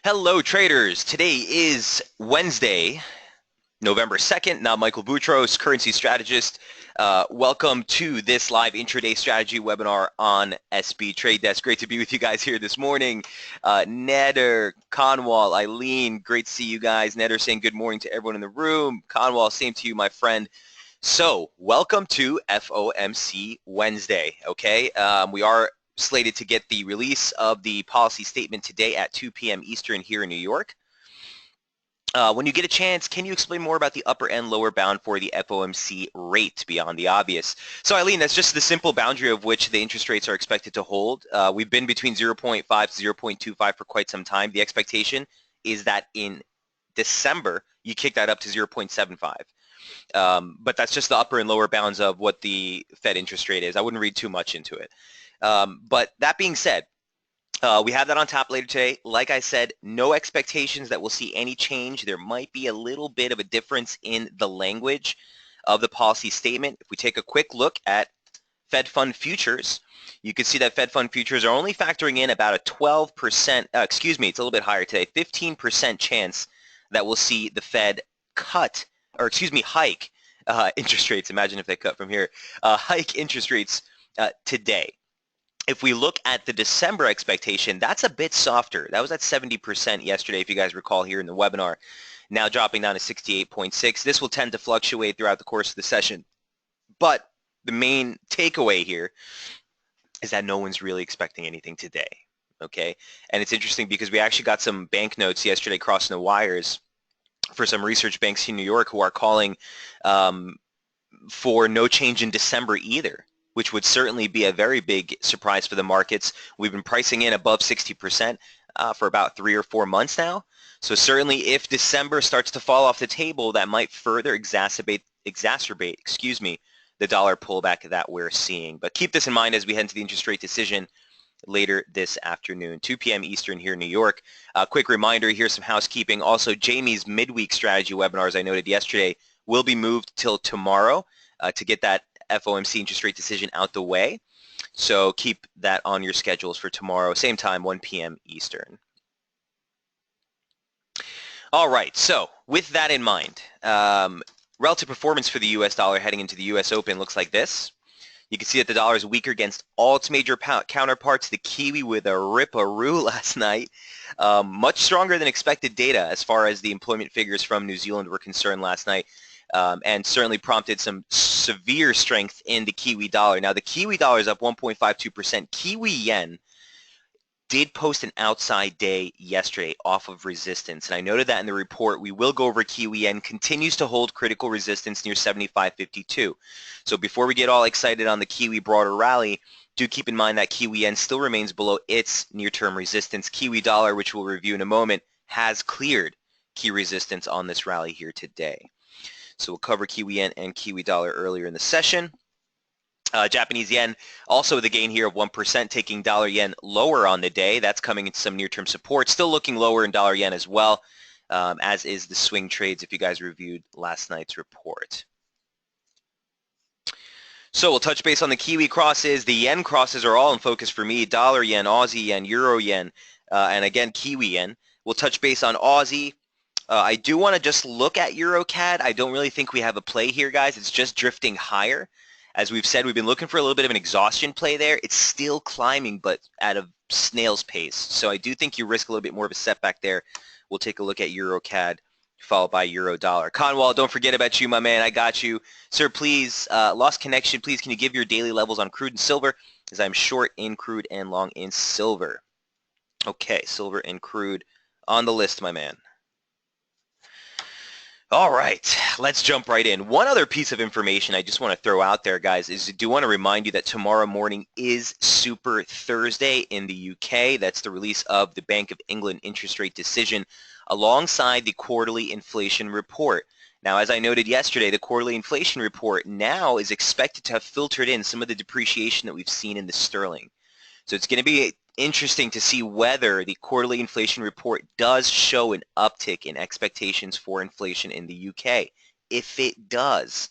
Hello traders, today is Wednesday, November 2nd. Now Michael Boutros, currency strategist. Welcome to this live intraday strategy webinar on SB Trade Desk. Great to be with you guys here this morning. Neder, Conwall, Eileen, great to see you guys. Neder saying good morning to everyone in the room. Conwall, same to you, my friend. So welcome to FOMC Wednesday, okay? We are slated to get the release of the policy statement today at 2 p.m. Eastern here in New York. When you get a chance, can you explain more about the upper and lower bound for the FOMC rate beyond the obvious? So Eileen, that's just the simple boundary of which the interest rates are expected to hold. We've been between 0.5 to 0.25 for quite some time. The expectation is that in December, you kick that up to 0.75. But that's just the upper and lower bounds of what the Fed interest rate is. I wouldn't read too much into it. But that being said, we have that on top later today. Like I said, no expectations that we'll see any change. There might be a little bit of a difference in the language of the policy statement. If we take a quick look at Fed Fund futures, you can see that Fed Fund futures are only factoring in about a 12%, it's a little bit higher today, 15% chance that we'll see the Fed hike interest rates. Imagine if they cut from here. Hike interest rates today. If we look at the December expectation, that's a bit softer. That was at 70% yesterday, if you guys recall here in the webinar. Now dropping down to 68.6. This will tend to fluctuate throughout the course of the session. But the main takeaway here is that no one's really expecting anything today, okay? And it's interesting because we actually got some bank notes yesterday crossing the wires for some research banks in New York who are calling for no change in December either, which would certainly be a very big surprise for the markets. We've been pricing in above 60% for about 3 or 4 months now. So certainly if December starts to fall off the table, that might further exacerbate the dollar pullback that we're seeing. But keep this in mind as we head into the interest rate decision later this afternoon, 2 p.m. Eastern here in New York. Quick reminder, here's some housekeeping. Also, Jamie's midweek strategy webinar, as I noted yesterday, will be moved till tomorrow to get that FOMC interest rate decision out the way. So keep that on your schedules for tomorrow, same time, 1 p.m. Eastern. All right, so with that in mind, relative performance for the U.S. dollar heading into the U.S. Open looks like this. You can see that the dollar is weaker against all its major counterparts. The Kiwi with a rip-a-roo last night. Much stronger than expected data as far as the employment figures from New Zealand were concerned last night. And certainly prompted some severe strength in the Kiwi dollar. Now, the Kiwi dollar is up 1.52%. Kiwi yen did post an outside day yesterday off of resistance. And I noted that in the report. We will go over Kiwi yen. Continues to hold critical resistance near 75.52. So before we get all excited on the Kiwi broader rally, do keep in mind that Kiwi yen still remains below its near-term resistance. Kiwi dollar, which we'll review in a moment, has cleared key resistance on this rally here today. So we'll cover Kiwi yen and Kiwi dollar earlier in the session. Japanese yen also with a gain here of 1%, taking dollar yen lower on the day. That's coming into some near-term support. Still looking lower in dollar yen as well, as is the swing trades if you guys reviewed last night's report. So we'll touch base on the Kiwi crosses. The yen crosses are all in focus for me. Dollar yen, Aussie yen, Euro yen, and again Kiwi yen. We'll touch base on Aussie. I do want to just look at EuroCAD. I don't really think we have a play here, guys. It's just drifting higher. As we've said, we've been looking for a little bit of an exhaustion play there. It's still climbing, but at a snail's pace. So I do think you risk a little bit more of a setback there. We'll take a look at EuroCAD, followed by Euro dollar. Conwall, don't forget about you, my man. I got you. Sir, please, lost connection. Please, can you give your daily levels on crude and silver? As I'm short in crude and long in silver. Okay, silver and crude on the list, my man. All right, let's jump right in. One other piece of information I just want to throw out there, guys, is I do want to remind you that tomorrow morning is Super Thursday in the UK. That's the release of the Bank of England interest rate decision alongside the quarterly inflation report. Now, as I noted yesterday, the quarterly inflation report now is expected to have filtered in some of the depreciation that we've seen in the sterling. So it's going to be interesting to see whether the quarterly inflation report does show an uptick in expectations for inflation in the UK. If it does,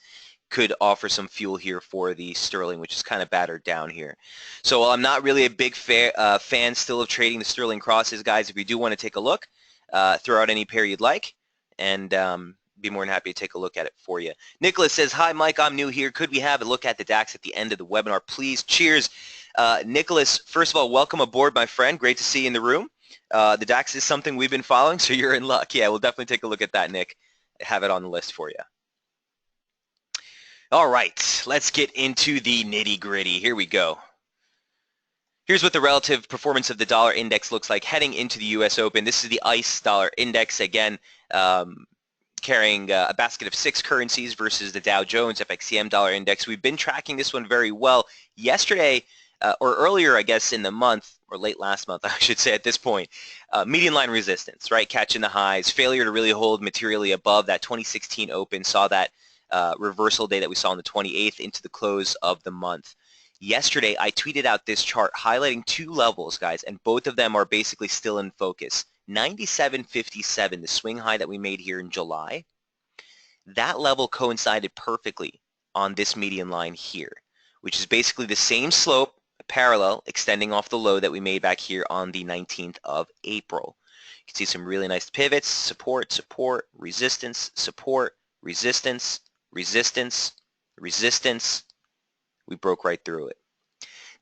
could offer some fuel here for the sterling, which is kind of battered down here. So while I'm not really a big fan still of trading the sterling crosses, guys, if you do want to take a look, throw out any pair you'd like, and be more than happy to take a look at it for you. Nicholas says, hi, Mike, I'm new here. Could we have a look at the DAX at the end of the webinar, please? Cheers. Nicholas, first of all, welcome aboard, my friend. Great to see you in the room. The DAX is something we've been following, so you're in luck. Yeah, we'll definitely take a look at that, Nick. Have it on the list for you. All right, let's get into the nitty-gritty. Here we go. Here's what the relative performance of the dollar index looks like heading into the U.S. Open. This is the ICE dollar index, again, carrying a basket of 6 currencies versus the Dow Jones FXCM dollar index. We've been tracking this one very well. Yesterday, or earlier, I guess, in the month, or late last month, I should say at this point, median line resistance, right? Catching the highs, failure to really hold materially above that 2016 open, saw that reversal day that we saw on the 28th into the close of the month. Yesterday, I tweeted out this chart highlighting 2 levels, guys, and both of them are basically still in focus. 97.57, the swing high that we made here in July, that level coincided perfectly on this median line here, which is basically the same slope, parallel, extending off the low that we made back here on the 19th of April. You can see some really nice pivots, support, support, resistance, support, resistance, resistance, resistance. We broke right through it.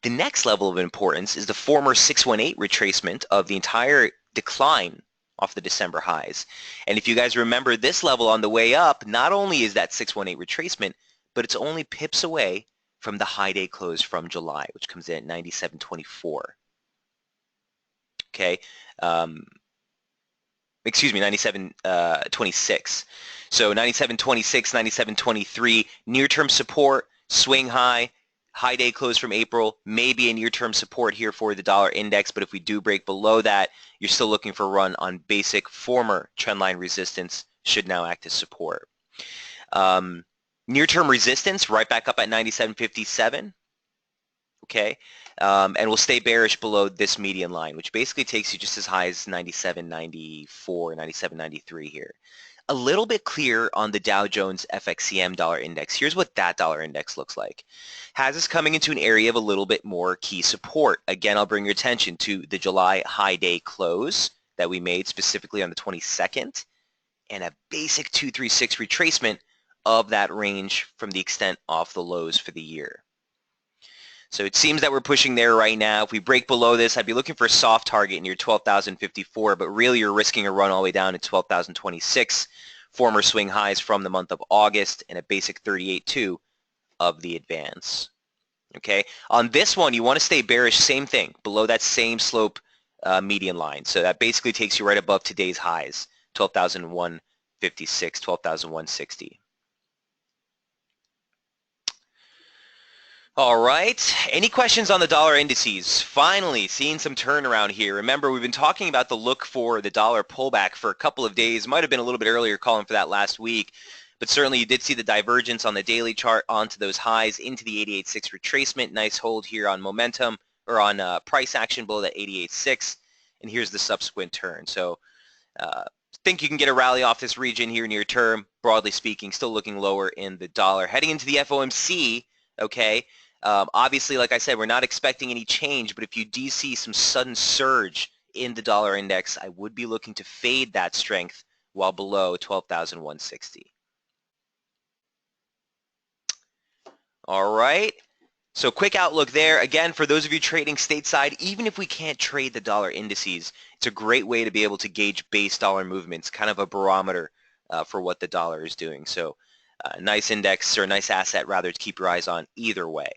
The next level of importance is the former 618 retracement of the entire decline off the December highs. And if you guys remember this level on the way up, not only is that 618 retracement, but it's only pips away from the high day close from July, which comes in at 97.24. Okay. Excuse me, 97.26. So 97.26, 97.23, near-term support, swing high, high day close from April, maybe a near-term support here for the dollar index, but if we do break below that, you're still looking for a run on basic former trendline resistance, should now act as support. Near-term resistance, right back up at 97.57, okay? And we'll stay bearish below this median line, which basically takes you just as high as 97.94, 97.93 here. A little bit clear on the Dow Jones FXCM dollar index. Here's what that dollar index looks like. Has us coming into an area of a little bit more key support. Again, I'll bring your attention to the July high day close that we made specifically on the 22nd and a basic 236 retracement of that range from the extent off the lows for the year. So it seems that we're pushing there right now. If we break below this, I'd be looking for a soft target near 12,054, but really you're risking a run all the way down to 12,026, former swing highs from the month of August, and a basic 38.2 of the advance. Okay, on this one, you want to stay bearish, same thing, below that same slope median line. So that basically takes you right above today's highs, 12,156, 12,160. All right. Any questions on the dollar indices? Finally, seeing some turnaround here. Remember, we've been talking about the look for the dollar pullback for a couple of days. Might have been a little bit earlier calling for that last week, but certainly you did see the divergence on the daily chart onto those highs into the 88.6 retracement. Nice hold here on momentum or on price action below that 88.6, and here's the subsequent turn. So think you can get a rally off this region here near term. Broadly speaking, still looking lower in the dollar. Heading into the FOMC, okay. Obviously, like I said, we're not expecting any change, but if you do see some sudden surge in the dollar index, I would be looking to fade that strength while below 12,160. All right. So quick outlook there. Again, for those of you trading stateside, even if we can't trade the dollar indices, it's a great way to be able to gauge base dollar movements, kind of a barometer for what the dollar is doing. So nice index, or nice asset rather, to keep your eyes on either way.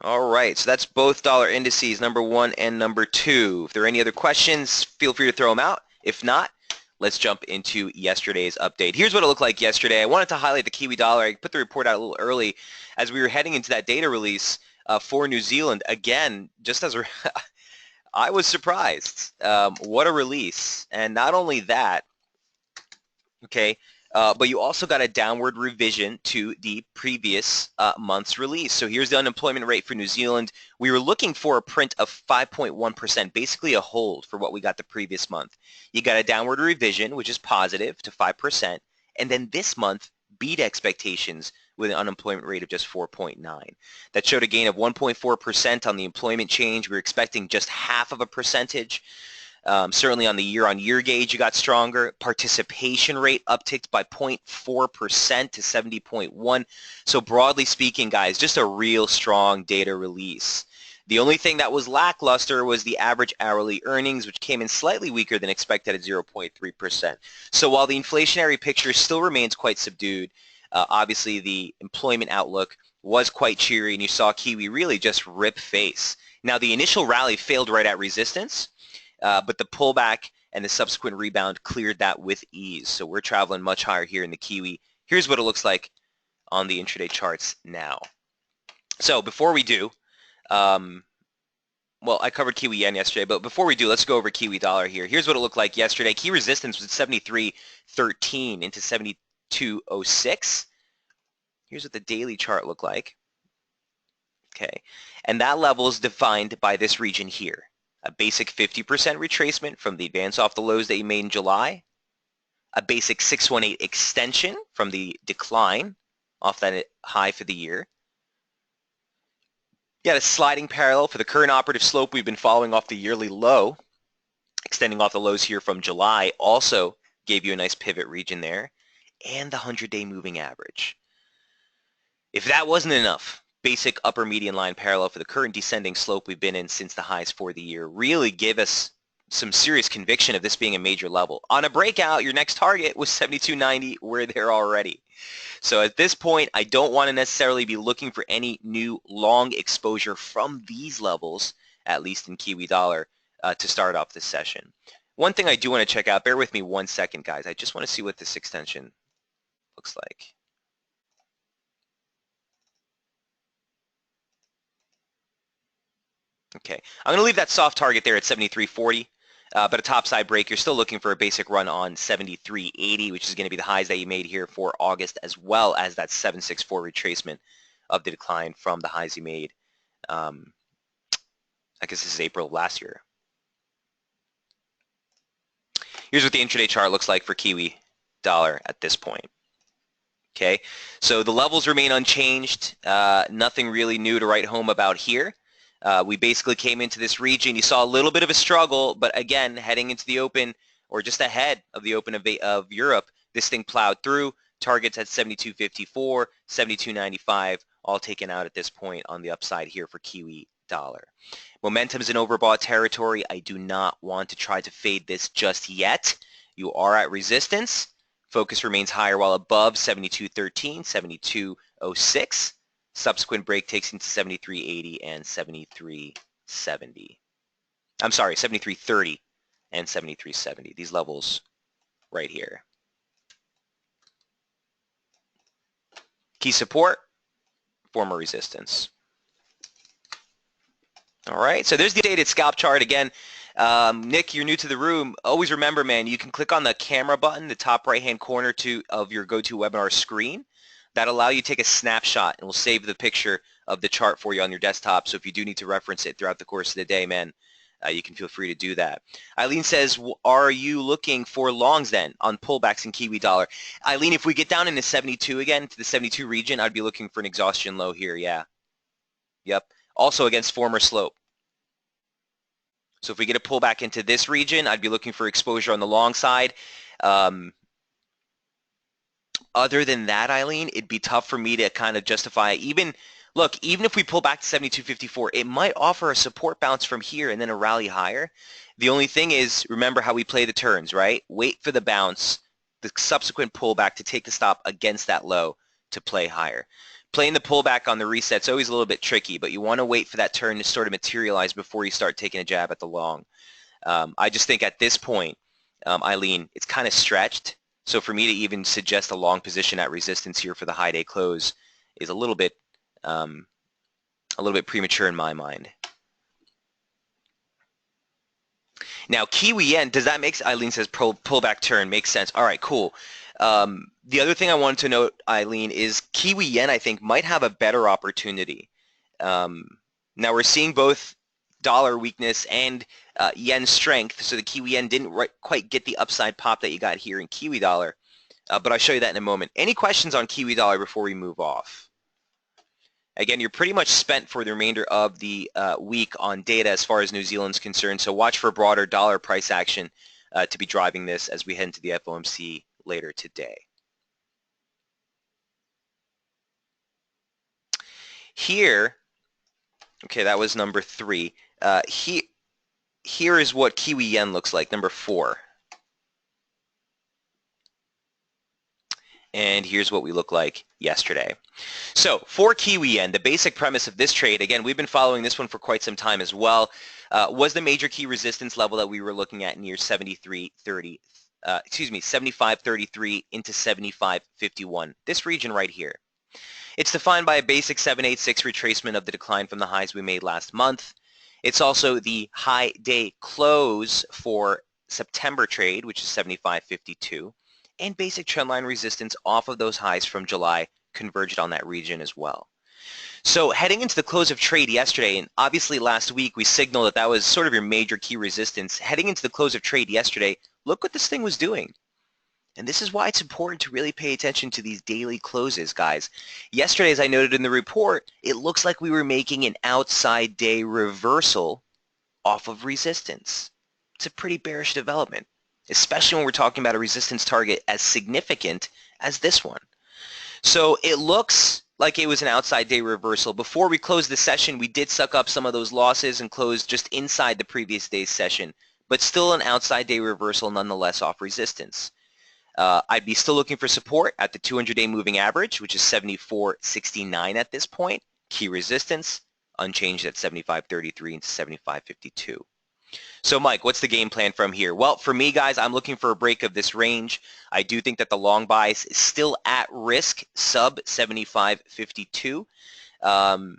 All right, so that's both dollar indices, number 1 and number 2. If there are any other questions, feel free to throw them out. If not, let's jump into yesterday's update. Here's what it looked like yesterday. I wanted to highlight the Kiwi dollar. I put the report out a little early as we were heading into that data release for New Zealand. Again, just as I was surprised. What a release. And not only that, okay, but you also got a downward revision to the previous month's release. So here's the unemployment rate for New Zealand. We were looking for a print of 5.1%, basically a hold for what we got the previous month. You got a downward revision, which is positive, to 5%. And then this month beat expectations with an unemployment rate of just 4.9. That showed a gain of 1.4% on the employment change. We were expecting just half of a percentage. Certainly on the year-on-year gauge, you got stronger. Participation rate upticked by 0.4% to 70.1. So broadly speaking, guys, just a real strong data release. The only thing that was lackluster was the average hourly earnings, which came in slightly weaker than expected at 0.3%. So while the inflationary picture still remains quite subdued, obviously the employment outlook was quite cheery, and you saw Kiwi really just rip face. Now, the initial rally failed right at resistance, but the pullback and the subsequent rebound cleared that with ease. So we're traveling much higher here in the Kiwi. Here's what it looks like on the intraday charts now. So before we do, well, I covered Kiwi Yen yesterday, but before we do, let's go over Kiwi Dollar here. Here's what it looked like yesterday. Key resistance was 73.13 into 72.06. Here's what the daily chart looked like. Okay, and that level is defined by this region here. A basic 50% retracement from the advance off the lows that you made in July. A basic 618 extension from the decline off that high for the year. You had a sliding parallel for the current operative slope we've been following off the yearly low, extending off the lows here from July, also gave you a nice pivot region there, and the 100-day moving average. If that wasn't enough, basic upper median line parallel for the current descending slope we've been in since the highs for the year really give us some serious conviction of this being a major level. On a breakout, your next target was 72.90. We're there already. So at this point, I don't want to necessarily be looking for any new long exposure from these levels, at least in Kiwi Dollar, to start off this session. One thing I do want to check out, bear with me 1 second, guys. I just want to see what this extension looks like. Okay, I'm going to leave that soft target there at 73.40. But a topside break, you're still looking for a basic run on 73.80, which is going to be the highs that you made here for August, as well as that 764 retracement of the decline from the highs you made. I guess this is April of last year. Here's what the intraday chart looks like for Kiwi Dollar at this point. Okay, so the levels remain unchanged. Nothing really new to write home about here. We basically came into this region. You saw a little bit of a struggle, but again, heading into the open, or just ahead of the open of Europe, this thing plowed through. Targets at 72.54, 72.95, all taken out at this point on the upside here for Kiwi Dollar. Momentum is in overbought territory. I do not want to try to fade this just yet. You are at resistance. Focus remains higher while above 72.13, 72.06. Subsequent break takes into 73.80 and 73.70. I'm sorry, 73.30 and 73.70. These levels right here. Key support, former resistance. All right, so there's the updated scalp chart again. Nick, you're new to the room. Always remember, man, you can click on the camera button, the top right-hand corner of your GoToWebinar screen. That'll allow you to take a snapshot, and we'll save the picture of the chart for you on your desktop. So if you do need to reference it throughout the course of the day, man, you can feel free to do that. Eileen says, are you looking for longs then on pullbacks in Kiwi Dollar? Eileen, if we get down into 72 again, to the 72 region, I'd be looking for an exhaustion low here, yeah. Yep. Also against former slope. So if we get a pullback into this region, I'd be looking for exposure on the long side. Other than that, Eileen, it'd be tough for me to kind of justify even if we pull back to 72.54, it might offer a support bounce from here and then a rally higher. The only thing is, remember how we play the turns, right? Wait for the bounce, the subsequent pullback to take the stop against that low to play higher. Playing the pullback on the reset's always a little bit tricky, but you want to wait for that turn to sort of materialize before you start taking a jab at the long. I just think at this point, Eileen, it's kind of stretched. So for me to even suggest a long position at resistance here for the high day close is a little bit premature in my mind. Now Kiwi Yen, does that make, Eileen says pullback turn makes sense. All right, cool. The other thing I wanted to note, Eileen, is Kiwi Yen I think might have a better opportunity. Now we're seeing both dollar weakness and yen strength, so the Kiwi Yen didn't quite get the upside pop that you got here in Kiwi Dollar. but I'll show you that in a moment. Any questions on Kiwi dollar before we move off? Again, you're pretty much spent for the remainder of the week on data as far as New Zealand's concerned, so watch for broader dollar price action to be driving this as we head into the FOMC later today. Here, okay, that was number 3. Here is what Kiwi yen looks like, number 4. And here's what we looked like yesterday. So for Kiwi yen, the basic premise of this trade, again, we've been following this one for quite some time as well, was the major key resistance level that we were looking at near 75.33 into 75.51. This region right here. It's defined by a basic 786 retracement of the decline from the highs we made last month. It's also the high day close for September trade, which is 75.52, and basic trendline resistance off of those highs from July converged on that region as well. So heading into the close of trade yesterday, and obviously last week we signaled that that was sort of your major key resistance. Heading into the close of trade yesterday, look what this thing was doing. And this is why it's important to really pay attention to these daily closes, guys. Yesterday, as I noted in the report, it looks like we were making an outside day reversal off of resistance. It's a pretty bearish development, especially when we're talking about a resistance target as significant as this one. So it looks like it was an outside day reversal. Before we closed the session, we did suck up some of those losses and closed just inside the previous day's session, but still an outside day reversal nonetheless off resistance. I'd be still looking for support at the 200-day moving average, which is 74.69 at this point. Key resistance, unchanged at 75.33 into 75.52. So, Mike, what's the game plan from here? Well, for me, guys, I'm looking for a break of this range. I do think that the long bias is still at risk, sub 75.52. And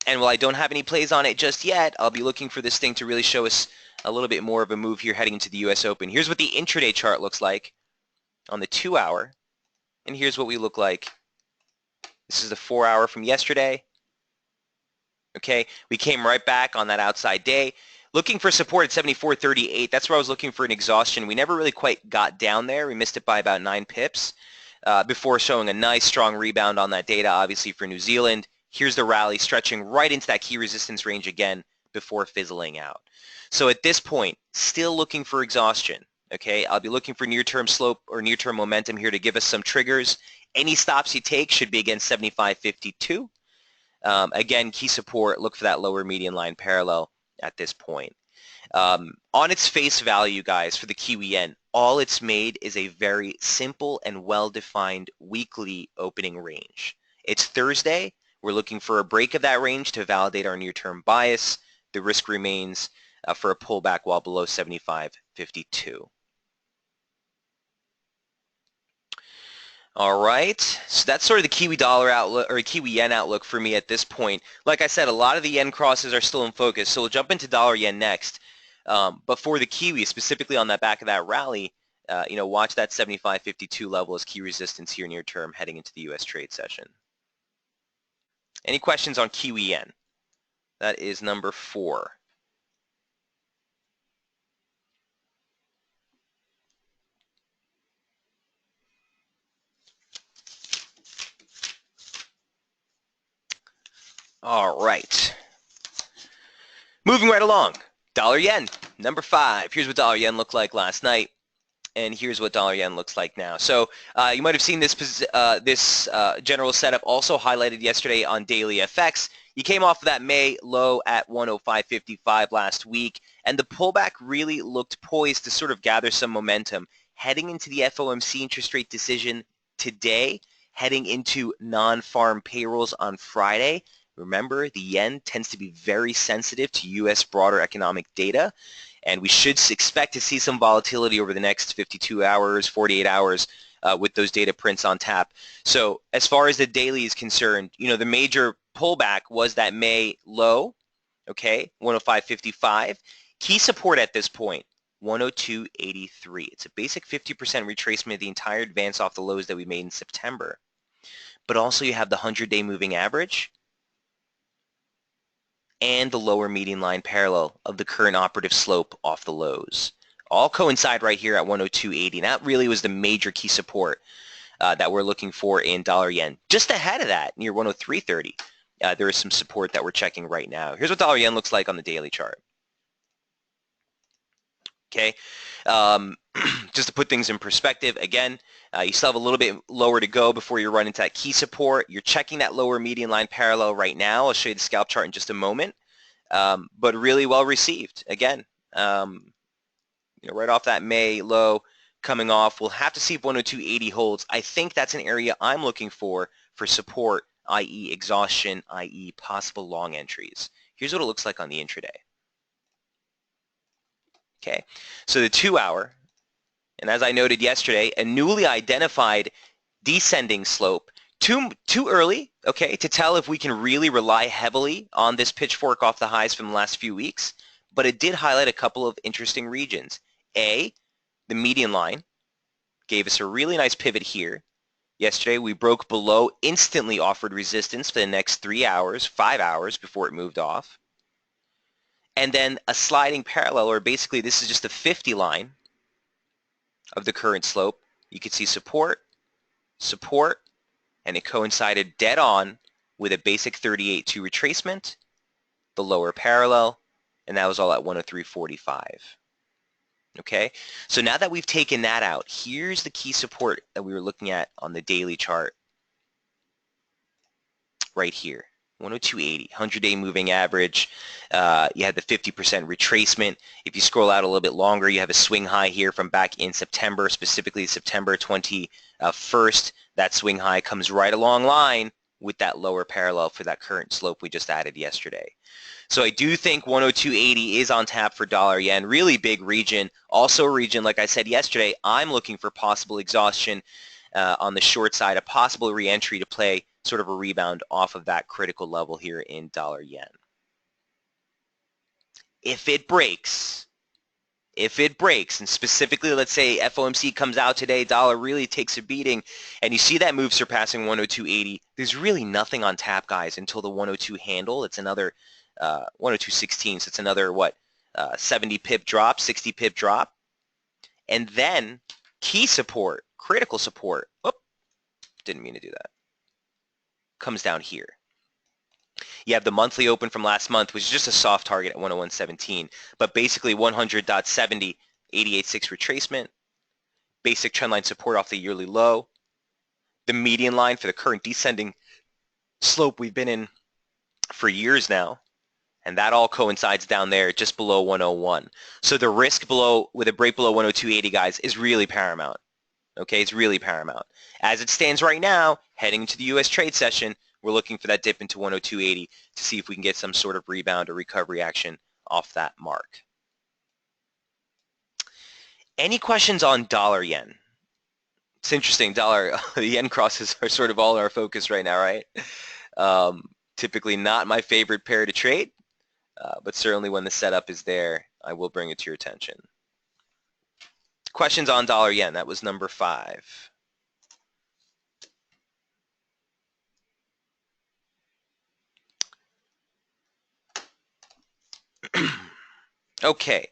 while I don't have any plays on it just yet, I'll be looking for this thing to really show us a little bit more of a move here heading into the U.S. Open. Here's what the intraday chart looks like on the 2-hour, and here's what we look like. This is the 4-hour from yesterday. Okay, we came right back on that outside day. Looking for support at 74.38. That's where I was looking for an exhaustion. We never really quite got down there. We missed it by about 9 pips before showing a nice strong rebound on that data, obviously, for New Zealand. Here's the rally stretching right into that key resistance range again before fizzling out. So at this point, still looking for exhaustion. Okay, I'll be looking for near-term slope or near-term momentum here to give us some triggers. Any stops you take should be against 75.52. Again, key support, look for that lower median line parallel at this point. On its face value, guys, for the Kiwi yen, all it's made is a very simple and well-defined weekly opening range. It's Thursday. We're looking for a break of that range to validate our near-term bias. The risk remains for a pullback while below 75.52. All right, so that's sort of the Kiwi dollar outlook or Kiwi yen outlook for me at this point. Like I said, a lot of the yen crosses are still in focus, so we'll jump into dollar yen next. But for the Kiwi, specifically on that back of that rally, watch that 75.52 level as key resistance here near term heading into the U.S. trade session. Any questions on Kiwi yen? That is number 4. All right. Moving right along. Dollar yen, number 5. Here's what dollar yen looked like last night, and here's what dollar yen looks like now. So you might have seen this general setup also highlighted yesterday on Daily FX. You came off of that May low at 105.55 last week, and the pullback really looked poised to sort of gather some momentum. Heading into the FOMC interest rate decision today, heading into non-farm payrolls on Friday. Remember, the yen tends to be very sensitive to U.S. broader economic data, and we should expect to see some volatility over the next 52 hours, 48 hours with those data prints on tap. So as far as the daily is concerned, the major pullback was that May low, okay, 105.55. Key support at this point, 102.83. It's a basic 50% retracement of the entire advance off the lows that we made in September. But also you have the 100-day moving average and the lower median line parallel of the current operative slope off the lows. all coincide right here at 102.80. And that really was the major key support that we're looking for in dollar yen. Just ahead of that, near 103.30, there is some support that we're checking right now. Here's what dollar yen looks like on the daily chart. Okay, just to put things in perspective, again, you still have a little bit lower to go before you run into that key support. You're checking that lower median line parallel right now. I'll show you the scalp chart in just a moment, but really well received. Again, right off that May low coming off. We'll have to see if 102.80 holds. I think that's an area I'm looking for support, i.e. exhaustion, i.e. possible long entries. Here's what it looks like on the intraday. Okay, so the 2 hour, and as I noted yesterday, a newly identified descending slope. Too early, okay, to tell if we can really rely heavily on this pitchfork off the highs from the last few weeks, but it did highlight a couple of interesting regions. The median line gave us a really nice pivot here. Yesterday, we broke below, instantly offered resistance for the next 3 hours, 5 hours before it moved off. And then a sliding parallel, or basically this is just the 50 line of the current slope. You can see support, support, and it coincided dead on with a basic 38.2 retracement, the lower parallel, and that was all at 103.45. Okay, so now that we've taken that out, here's the key support that we were looking at on the daily chart right here. 102.80, 100-day moving average. You had the 50% retracement. If you scroll out a little bit longer, you have a swing high here from back in September, specifically September 21st. That swing high comes right along line with that lower parallel for that current slope we just added yesterday. So I do think 102.80 is on tap for dollar yen. Really big region. Also a region, like I said yesterday, I'm looking for possible exhaustion on the short side, a possible re-entry to play sort of a rebound off of that critical level here in dollar yen. If it breaks, and specifically let's say FOMC comes out today, dollar really takes a beating, and you see that move surpassing 102.80, there's really nothing on tap, guys, until the 102 handle. It's another 102.16, so it's another, 70 pip drop, 60 pip drop. And then key support, critical support, didn't mean to do that, comes down here. You have the monthly open from last month, which is just a soft target at 101.17, but basically 100.70, 88.6 retracement, basic trendline support off the yearly low, the median line for the current descending slope we've been in for years now, and that all coincides down there just below 101. So the risk below, with a break below 102.80, guys, is really paramount. Okay, it's really paramount. As it stands right now, heading into the U.S. trade session, we're looking for that dip into 102.80 to see if we can get some sort of rebound or recovery action off that mark. Any questions on dollar yen? It's interesting, the yen crosses are sort of all in our focus right now, right? Typically not my favorite pair to trade, but certainly when the setup is there, I will bring it to your attention. Questions on dollar yen, that was number 5. Okay,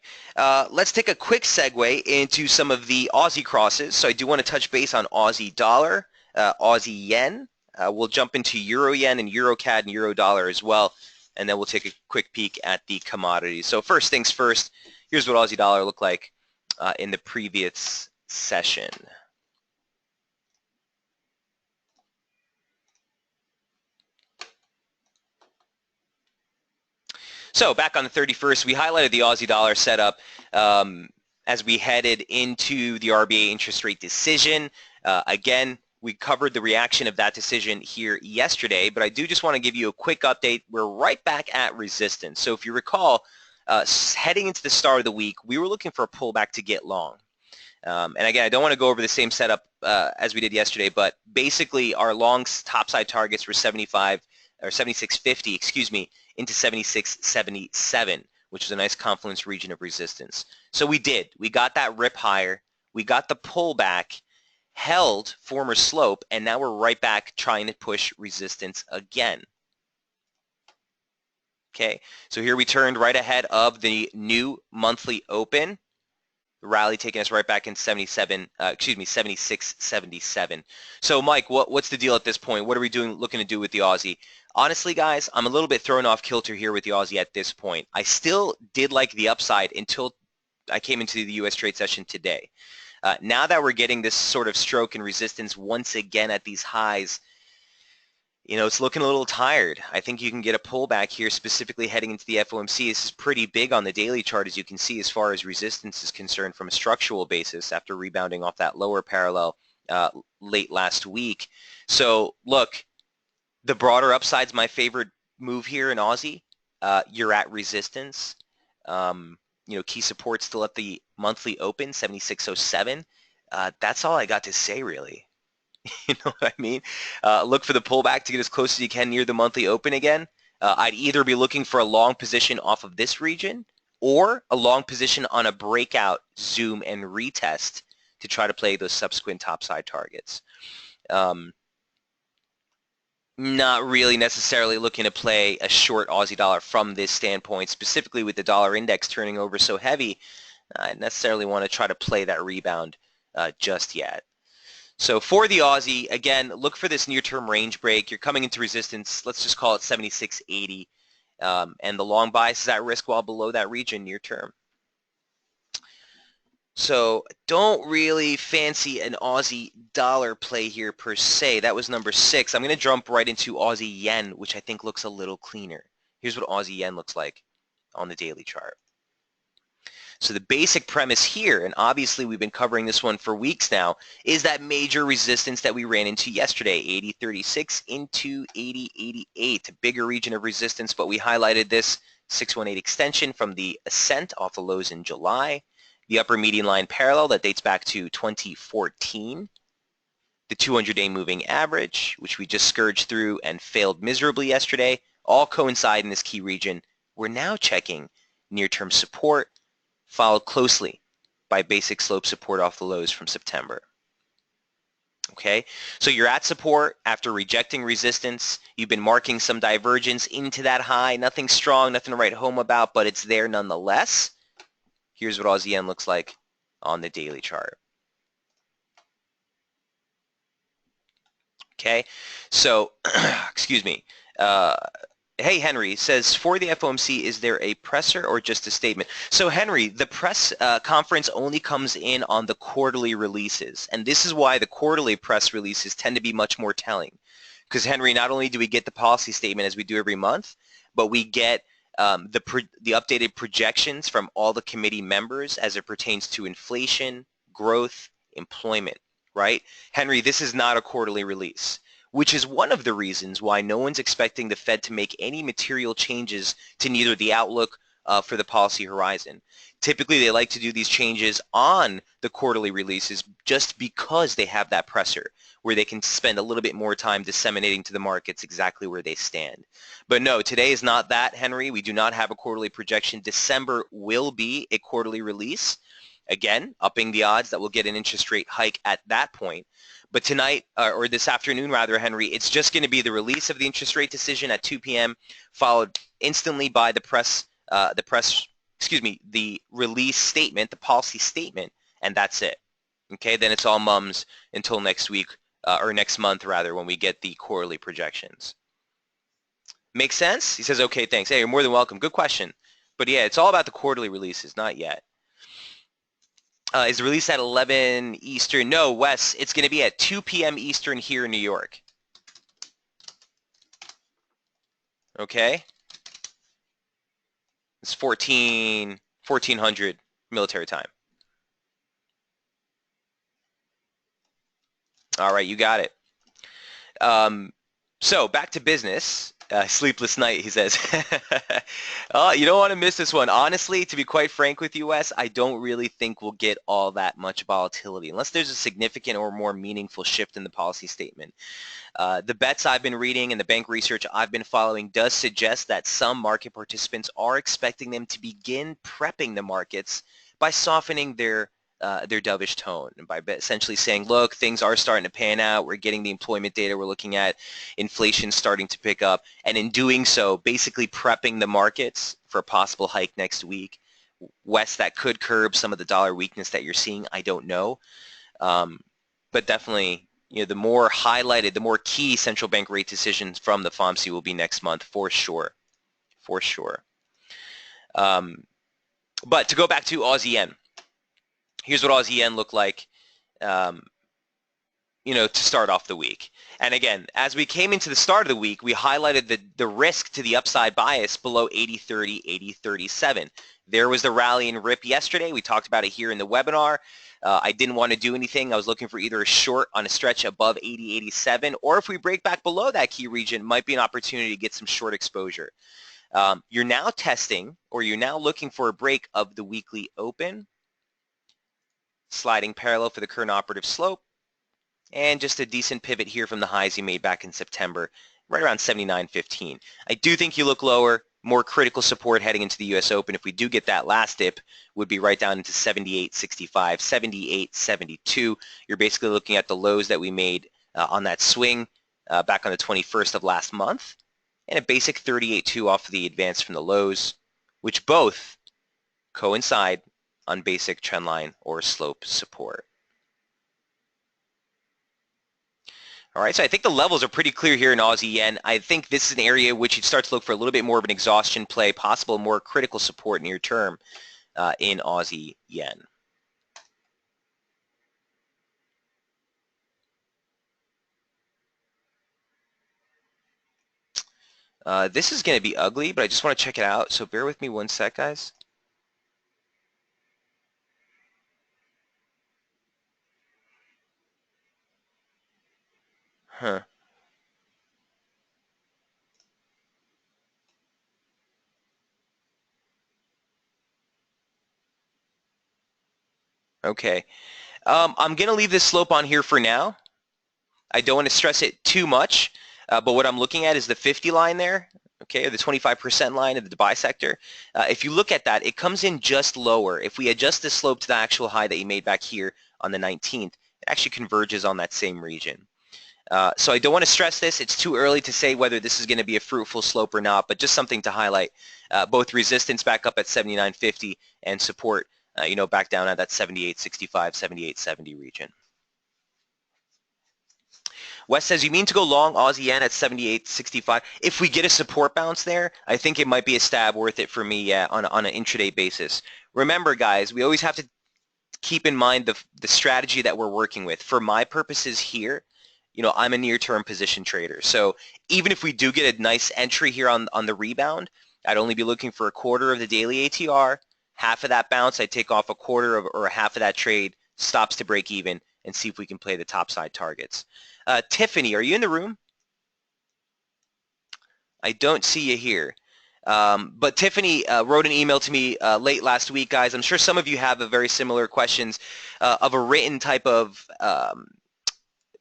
let's take a quick segue into some of the Aussie crosses. So I do want to touch base on Aussie dollar, Aussie yen. We'll jump into Euro yen and Euro CAD and Euro dollar as well, and then we'll take a quick peek at the commodities. So first things first, here's what Aussie dollar looked like in the previous session. So back on the 31st, we highlighted the Aussie dollar setup as we headed into the RBA interest rate decision. Again, we covered the reaction of that decision here yesterday, but I do just want to give you a quick update. We're right back at resistance. So if you recall, heading into the start of the week, we were looking for a pullback to get long. And again, I don't want to go over the same setup as we did yesterday, but basically our long topside targets were 75 or 76.50, excuse me, into 76.77, which is a nice confluence region of resistance. So we did. We got that rip higher. We got the pullback, held former slope, and now we're right back trying to push resistance again. Okay, so here we turned right ahead of the new monthly open. rally taking us right back in 76.77. So Mike, what's the deal at this point? What are we looking to do with the Aussie? Honestly, guys, I'm a little bit thrown off kilter here with the Aussie at this point. I still did like the upside until I came into the U.S. trade session today. Now that we're getting this sort of stroke and resistance once again at these highs, it's looking a little tired. I think you can get a pullback here, specifically heading into the FOMC. This is pretty big on the daily chart, as you can see, as far as resistance is concerned from a structural basis after rebounding off that lower parallel late last week. So, look, the broader upside's my favorite move here in Aussie. You're at resistance. Key support still at the monthly open, 76.07. That's all I got to say, really. You know what I mean? Look for the pullback to get as close as you can near the monthly open again. I'd either be looking for a long position off of this region or a long position on a breakout, zoom, and retest to try to play those subsequent topside targets. Not really necessarily looking to play a short Aussie dollar from this standpoint, specifically with the dollar index turning over so heavy. I necessarily want to try to play that rebound just yet. So for the Aussie, again, look for this near-term range break. You're coming into resistance, let's just call it 76.80, and the long bias is at risk while below that region near term. So don't really fancy an Aussie dollar play here per se. That was number 6. I'm going to jump right into Aussie yen, which I think looks a little cleaner. Here's what Aussie yen looks like on the daily chart. So the basic premise here, and obviously we've been covering this one for weeks now, is that major resistance that we ran into yesterday, 80.36 into 80.88, a bigger region of resistance, but we highlighted this 618 extension from the ascent off the lows in July, the upper median line parallel that dates back to 2014, the 200-day moving average, which we just scourged through and failed miserably yesterday, all coincide in this key region. We're now checking near-term support, followed closely by basic slope support off the lows from September. Okay, so you're at support after rejecting resistance. You've been marking some divergence into that high. Nothing strong, nothing to write home about, but it's there nonetheless. Here's what Aussie yen looks like on the daily chart. Okay, so, excuse me. Hey, Henry says, for the FOMC, is there a presser or just a statement? So, Henry, the press conference only comes in on the quarterly releases. And this is why the quarterly press releases tend to be much more telling. Because, Henry, not only do we get the policy statement as we do every month, but we get the updated projections from all the committee members as it pertains to inflation, growth, employment, right? Henry, this is not a quarterly release, which is one of the reasons why no one's expecting the Fed to make any material changes to neither the outlook for the policy horizon. Typically, they like to do these changes on the quarterly releases just because they have that pressure where they can spend a little bit more time disseminating to the markets exactly where they stand. But no, today is not that, Henry. We do not have a quarterly projection. December will be a quarterly release. Again, upping the odds that we'll get an interest rate hike at that point. But tonight, or this afternoon rather, Henry, it's just going to be the release of the interest rate decision at 2 p.m. followed instantly by the release statement, the policy statement, and that's it. Okay, then it's all mums until next week, or next month rather, when we get the quarterly projections. Make sense? He says, okay, thanks. Hey, you're more than welcome. Good question. But yeah, it's all about the quarterly releases, not yet. Is the release at 11 Eastern? No, Wes, it's going to be at 2 p.m. Eastern here in New York. Okay? It's 1400 military time. All right, you got it. So back to business. Sleepless night, he says. Oh, you don't want to miss this one. Honestly, to be quite frank with you, Wes, I don't really think we'll get all that much volatility unless there's a significant or more meaningful shift in the policy statement. The bets I've been reading and the bank research I've been following does suggest that some market participants are expecting them to begin prepping the markets by softening their dovish tone and by essentially saying, look, things are starting to pan out. We're getting the employment data. We're looking at inflation starting to pick up. And in doing so, basically prepping the markets for a possible hike next week. Wes, that could curb some of the dollar weakness that you're seeing. I don't know. But definitely, the more highlighted, the more key central bank rate decisions from the FOMC will be next month for sure. For sure. But to go back to Aussie yen, here's what Aussie yen looked like, to start off the week. And again, as we came into the start of the week, we highlighted the risk to the upside bias below 80.30, 80.37. There was the rally and rip yesterday. We talked about it here in the webinar. I didn't want to do anything. I was looking for either a short on a stretch above 80.87, or if we break back below that key region, might be an opportunity to get some short exposure. You're now testing, or you're now looking for a break of the weekly open, sliding parallel for the current operative slope, and just a decent pivot here from the highs you made back in September, right around 79.15. I do think you look lower. More critical support heading into the U.S. Open, if we do get that last dip, would be right down into 78.65, 78.72. You're basically looking at the lows that we made on that swing back on the 21st of last month, and a basic 38.2 off of the advance from the lows, which both coincide on basic trendline or slope support. All right, so I think the levels are pretty clear here in Aussie yen. I think this is an area which you'd start to look for a little bit more of an exhaustion play, possible more critical support near term in Aussie yen. This is going to be ugly, but I just want to check it out, so bear with me one sec, guys. Huh. Okay. I'm going to leave this slope on here for now. I don't want to stress it too much, but what I'm looking at is the 50 line there, okay, or the 25% line of the bisector. If you look at that, it comes in just lower. If we adjust the slope to the actual high that you made back here on the 19th, it actually converges on that same region. So I don't want to stress this. It's too early to say whether this is going to be a fruitful slope or not, but just something to highlight. Both resistance back up at 79.50 and support, back down at that 78.65, 78.70 region. Wes says, you mean to go long Aussie yen at 78.65? If we get a support bounce there, I think it might be a stab worth it for me, yeah, on an intraday basis. Remember, guys, we always have to keep in mind the strategy that we're working with. For my purposes here, I'm a near-term position trader. So even if we do get a nice entry here on the rebound, I'd only be looking for a quarter of the daily ATR. Half of that bounce, I'd take off a quarter of, or a half of that trade, stops to break even, and see if we can play the topside targets. Tiffany, are you in the room? I don't see you here. But Tiffany wrote an email to me late last week, guys. I'm sure some of you have a very similar questions of a written type of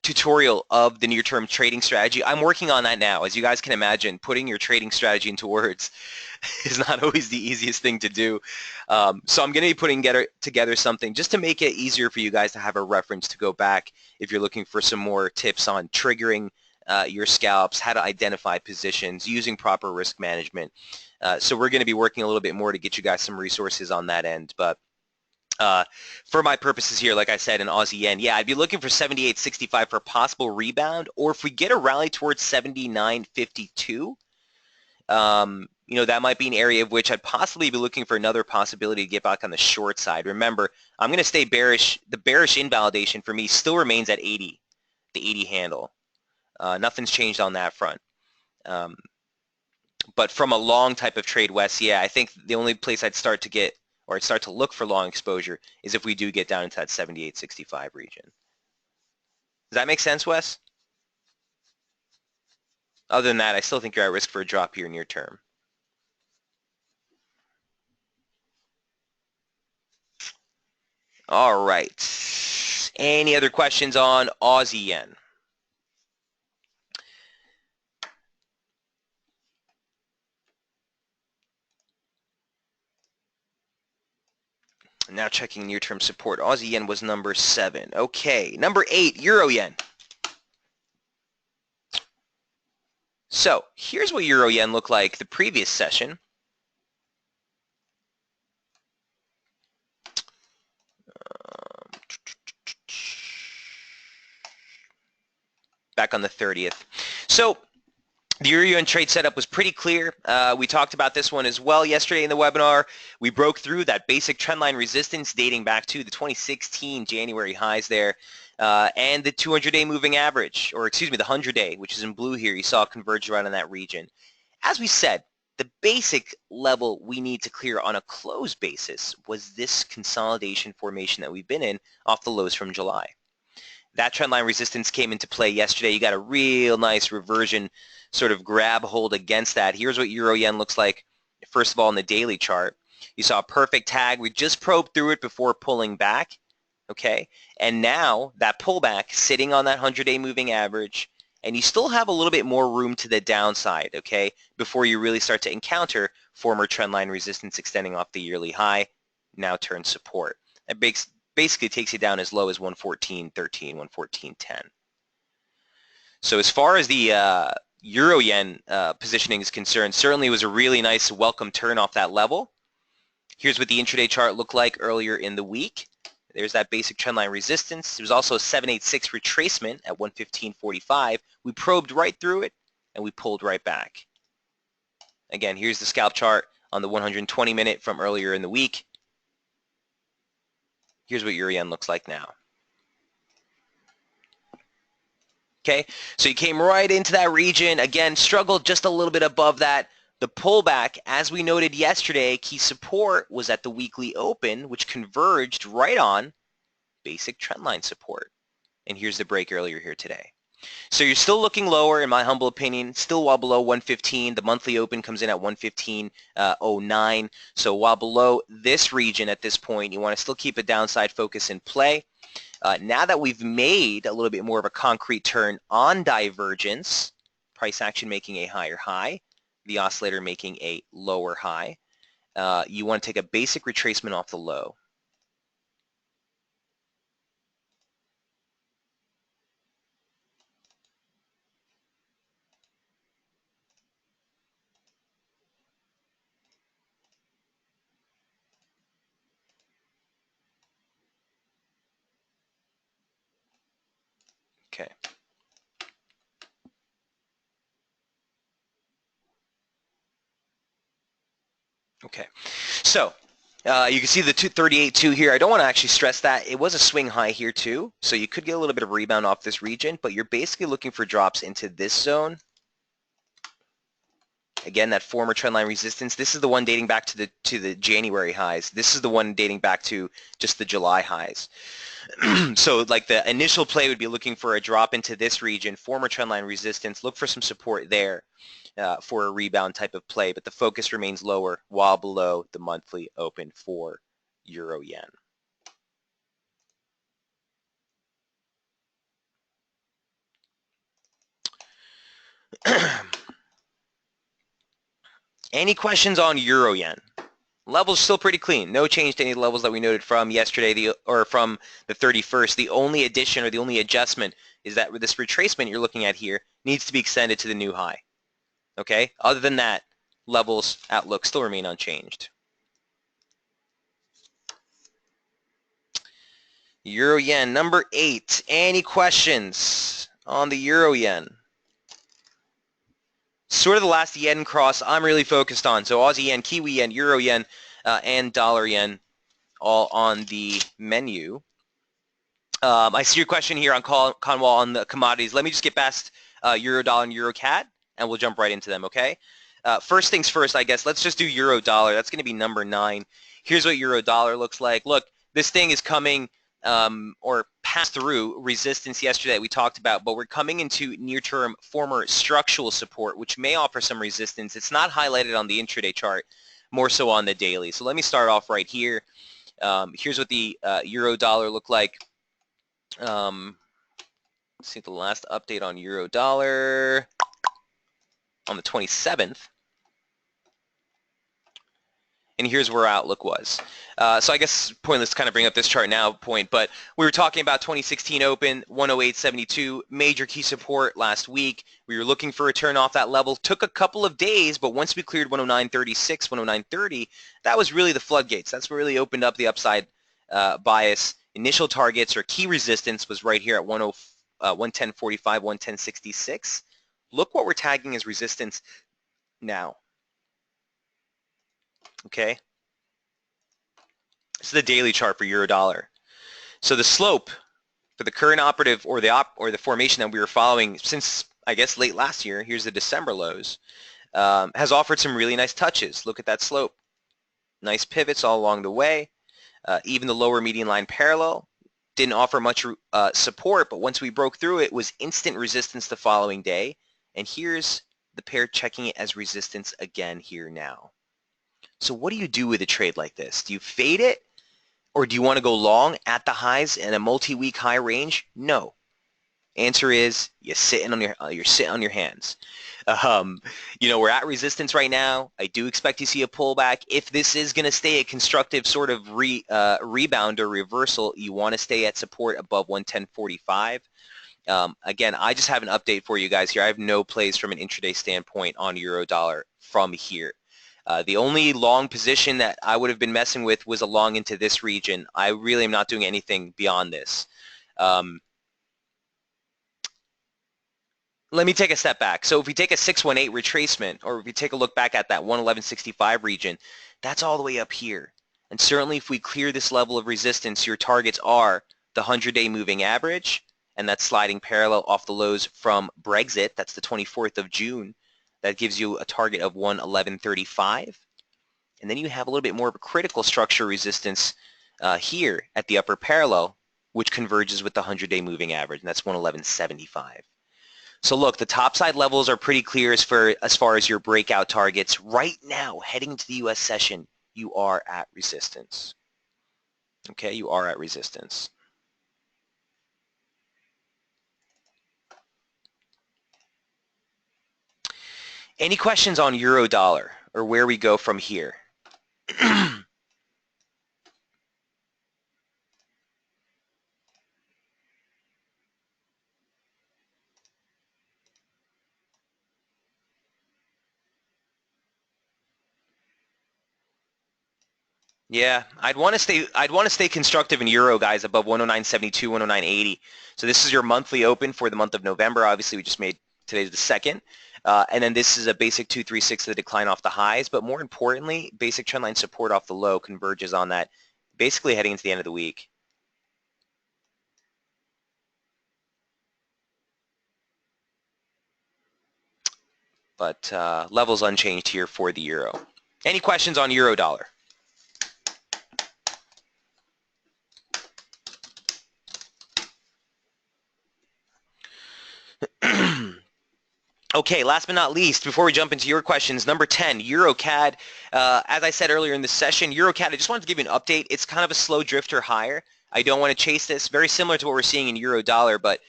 tutorial of the near-term trading strategy. I'm working on that now. As you guys can imagine, putting your trading strategy into words is not always the easiest thing to do. So I'm going to be putting together something just to make it easier for you guys to have a reference to go back if you're looking for some more tips on triggering your scalps, how to identify positions, using proper risk management. So we're going to be working a little bit more to get you guys some resources on that end. But for my purposes here, like I said, in Aussie yen, yeah, I'd be looking for 78.65 for a possible rebound, or if we get a rally towards 79.52, that might be an area of which I'd possibly be looking for another possibility to get back on the short side. Remember, I'm going to stay bearish. The bearish invalidation for me still remains at 80, the 80 handle. Nothing's changed on that front. But from a long type of trade, Wes, yeah, I think the only place I'd start to get, or I'd start to look for long exposure, is if we do get down into that 78.65 region. Does that make sense, Wes? Other than that, I still think you're at risk for a drop here near term. All right. Any other questions on Aussie yen? Now checking near-term support. Aussie yen was number 7. Okay, number 8, Euro yen. So here's what Euro yen looked like the previous session. back on the 30th. So the Euro-Yen trade setup was pretty clear. We talked about this one as well yesterday in the webinar. We broke through that basic trendline resistance dating back to the 2016 January highs there, and the 200-day moving average, or excuse me, the 100-day, which is in blue here. You saw it converge around in that region. As we said, the basic level we need to clear on a close basis was this consolidation formation that we've been in off the lows from July. That trendline resistance came into play yesterday. You got a real nice reversion sort of grab hold against that. Here's what Euro-Yen looks like, first of all, in the daily chart. You saw a perfect tag. We just probed through it before pulling back, okay? And now that pullback sitting on that 100-day moving average, and you still have a little bit more room to the downside, okay, before you really start to encounter former trendline resistance extending off the yearly high, now turns support. That basically takes you down as low as 114.13, 114.10. So as far as the Euro-Yen positioning is concerned, certainly was a really nice welcome turn off that level. Here's what the intraday chart looked like earlier in the week. There's that basic trendline resistance. There was also a 786 retracement at 115.45. We probed right through it, and we pulled right back. Again, here's the scalp chart on the 120-minute from earlier in the week. Here's what Euro-Yen looks like now. Okay, so you came right into that region. Again, struggled just a little bit above that. The pullback, as we noted yesterday, key support was at the weekly open, which converged right on basic trendline support. And here's the break earlier here today. So you're still looking lower, in my humble opinion, still well below 115. The monthly open comes in at 115.09. So while below this region at this point, you want to still keep a downside focus in play. Now that we've made a little bit more of a concrete turn on divergence, price action making a higher high, the oscillator making a lower high, you want to take a basic retracement off the low. Okay. Okay. So you can see the 238.2 here. I don't want to actually stress that. It was a swing high here too. So you could get a little bit of rebound off this region, but you're basically looking for drops into this zone. Again, that former trendline resistance. This is the one dating back to the January highs. This is the one dating back to just the July highs. So like the initial play would be looking for a drop into this region, former trendline resistance, look for some support there for a rebound type of play, but the focus remains lower while below the monthly open for Euro-Yen. Any questions on Euro-Yen? Levels still pretty clean. No change to any levels that we noted from yesterday or from the 31st. The only addition or the only adjustment is that with this retracement you're looking at here needs to be extended to the new high. Okay? Other than that, levels outlook still remain unchanged. Euro-Yen number 8. Any questions on the Euro-Yen? Sort of the last yen cross I'm really focused on. So Aussie yen, Kiwi yen, Euro yen, and dollar yen all on the menu. I see your question here on Conwall on the commodities. Let me just get past Euro dollar and Euro CAD, and we'll jump right into them, okay? First things first, I guess. Let's just do Euro dollar. That's going to be number 9. Here's what Euro dollar looks like. Look, this thing is coming or passed through resistance yesterday that we talked about, but we're coming into near-term former structural support, which may offer some resistance. It's not highlighted on the intraday chart, more so on the daily. So let me start off right here. Here's what the euro dollar looked like. Let's see the last update on euro dollar on the 27th. And here's where our outlook was. So I guess pointless to kind of bring up this chart now but we were talking about 2016 open, 108.72, major key support last week. We were looking for a turn off that level. Took a couple of days, but once we cleared 109.36, 109.30, that was really the floodgates. That's what really opened up the upside bias. Initial targets or key resistance was right here at 110.45, 110.66. Look what we're tagging as resistance now. Okay, this is the daily chart for euro dollar. So the slope for the current operative or the formation that we were following since, I guess, late last year, here's the December lows, has offered some really nice touches. Look at that slope. Nice pivots all along the way. Even the lower median line parallel didn't offer much support, but once we broke through it, was instant resistance the following day. And here's the pair checking it as resistance again here now. So what do you do with a trade like this? Do you fade it? Or do you want to go long at the highs in a multi-week high range? No. Answer is you're sitting on your hands. We're at resistance right now. I do expect to see a pullback. If this is going to stay a constructive sort of rebound or reversal, you want to stay at support above 110.45. Again, I just have an update for you guys here. I have no plays from an intraday standpoint on euro dollar from here. The only long position that I would have been messing with was a long into this region. I really am not doing anything beyond this. Let me take a step back. So if we take a 618 retracement, or if we take a look back at that 111.65 region, that's all the way up here. And certainly if we clear this level of resistance, your targets are the 100-day moving average, and that's sliding parallel off the lows from Brexit. That's the 24th of June. That gives you a target of 111.35. And then you have a little bit more of a critical structure resistance here at the upper parallel, which converges with the 100-day moving average, and that's 111.75. So look, the topside levels are pretty clear as far as your breakout targets. Right now, heading into the U.S. session, you are at resistance. Okay, you are at resistance. Any questions on euro dollar or where we go from here? Yeah, I'd want to stay constructive in euro, guys, above 109.72, 109.80. So this is your monthly open for the month of November. Obviously, we just made today's the 2nd. And then this is a basic 236 of the decline off the highs. But more importantly, basic trendline support off the low converges on that, basically heading into the end of the week. But levels unchanged here for the euro. Any questions on euro dollar? Okay, last but not least, before we jump into your questions, number 10, EuroCAD. As I said earlier in the session, EuroCAD, I just wanted to give you an update. It's kind of a slow drifter higher. I don't want to chase this. Very similar to what we're seeing in euro dollar, but